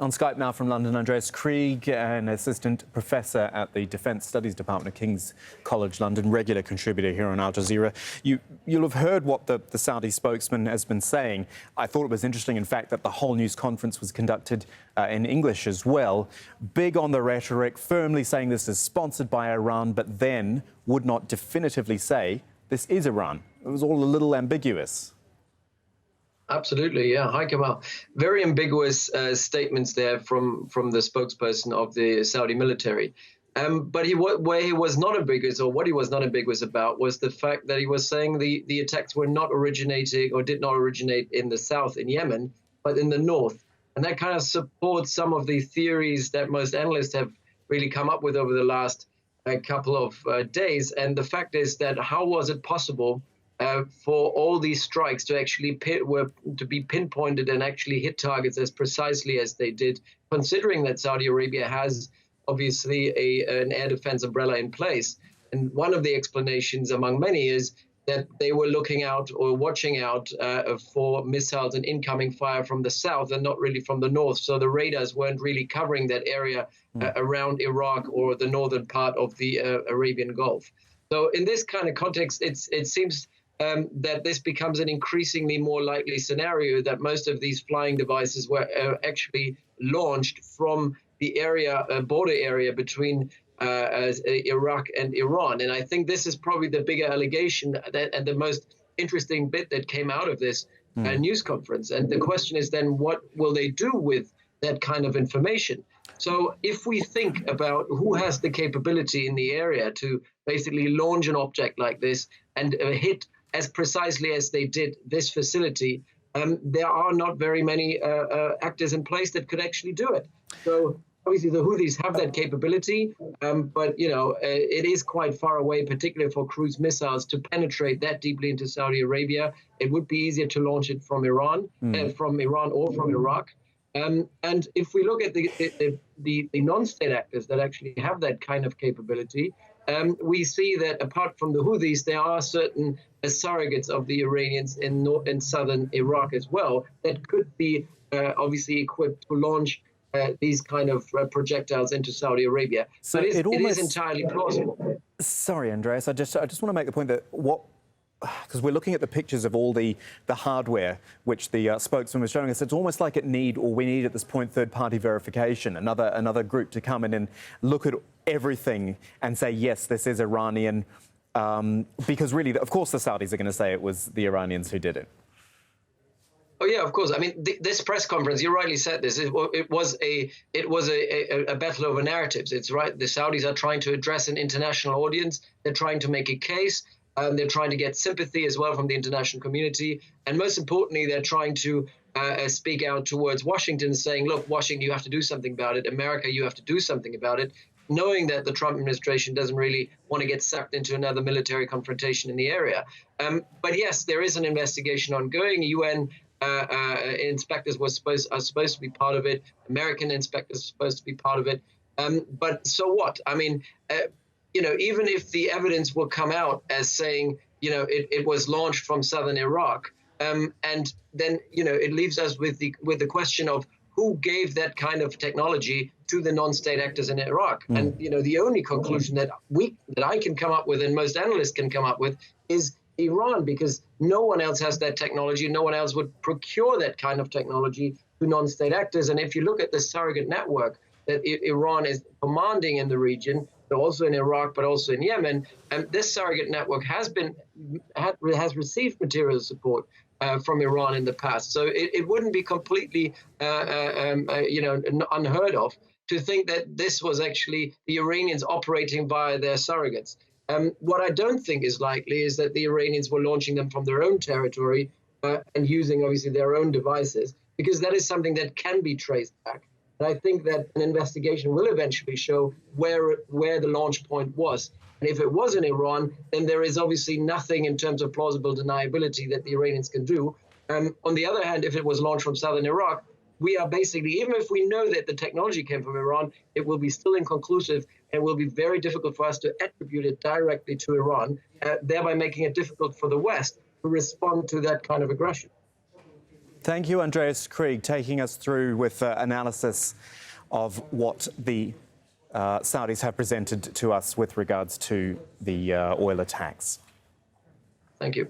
On Skype now from London, Andreas Krieg, an assistant professor at the Defence Studies Department of King's College London, regular contributor here on Al Jazeera. You'll have heard what the Saudi spokesman has been saying. I thought it was interesting, in fact, that the whole news conference was conducted in English as well. Big on the rhetoric, firmly saying this is sponsored by Iran, but then would not definitively say this is Iran. It was all a little ambiguous. Absolutely, yeah. Hi, Kamal. Very ambiguous statements there from the spokesperson of the Saudi military. But where he was not ambiguous, or what he was not ambiguous about, was the fact that he was saying the attacks were not originating or did not originate in the south, in Yemen, but in the north. And that kind of supports some of the theories that most analysts have really come up with over the last couple of days. And the fact is that how was it possible for all these strikes to actually be pinpointed and actually hit targets as precisely as they did, considering that Saudi Arabia has obviously an air defense umbrella in place. And one of the explanations among many is that they were looking out or watching out for missiles and incoming fire from the south and not really from the north. So the radars weren't really covering that area around Iraq or the northern part of the Arabian Gulf. So in this kind of context, it seems that this becomes an increasingly more likely scenario that most of these flying devices were actually launched from the border area between Iraq and Iran. And I think this is probably the bigger allegation and the most interesting bit that came out of this news conference. And the question is then, what will they do with that kind of information? So if we think about who has the capability in the area to basically launch an object like this and hit as precisely as they did this facility, there are not very many actors in place that could actually do it. So obviously the Houthis have that capability, but it is quite far away, particularly for cruise missiles, to penetrate that deeply into Saudi Arabia. It would be easier to launch it from Iran, or from Iraq. And if we look at the non-state actors that actually have that kind of capability, we see that apart from the Houthis, there are certain surrogates of the Iranians in southern Iraq as well that could be obviously equipped to launch these kind of projectiles into Saudi Arabia. So it is entirely plausible. Sorry, Andreas, I just want to make the point that because we're looking at the pictures of all the hardware which the spokesman was showing us, it's almost like we need at this point third-party verification, another group to come in and look at everything and say, yes, this is Iranian, because really, of course, the Saudis are going to say it was the Iranians who did it. Oh yeah, of course. I mean, this press conference, you rightly said this. It was a battle over narratives. It's right. The Saudis are trying to address an international audience. They're trying to make a case. They're trying to get sympathy as well from the international community. And most importantly, they're trying to speak out towards Washington, saying, look, Washington, you have to do something about it. America, you have to do something about it, knowing that the Trump administration doesn't really want to get sucked into another military confrontation in the area. But yes, there is an investigation ongoing. UN inspectors are supposed to be part of it. American inspectors are supposed to be part of it. But so what? I mean, even if the evidence will come out as saying, it was launched from southern Iraq, and then, it leaves us with the question of who gave that kind of technology to the non-state actors in Iraq. And, the only conclusion that I can come up with and most analysts can come up with is Iran, because no one else has that technology. No one else would procure that kind of technology to non-state actors. And if you look at the surrogate network that Iran is commanding in the region, also in Iraq, but also in Yemen, this surrogate network has received material support from Iran in the past. So it wouldn't be completely, unheard of to think that this was actually the Iranians operating via their surrogates. What I don't think is likely is that the Iranians were launching them from their own territory and using, obviously, their own devices, because that is something that can be traced back. And I think that an investigation will eventually show where the launch point was. And if it was in Iran, then there is obviously nothing in terms of plausible deniability that the Iranians can do. On the other hand, if it was launched from southern Iraq, we are basically, even if we know that the technology came from Iran, it will be still inconclusive and will be very difficult for us to attribute it directly to Iran, thereby making it difficult for the West to respond to that kind of aggression. Thank you, Andreas Krieg, taking us through with analysis of what the Saudis have presented to us with regards to the oil attacks. Thank you.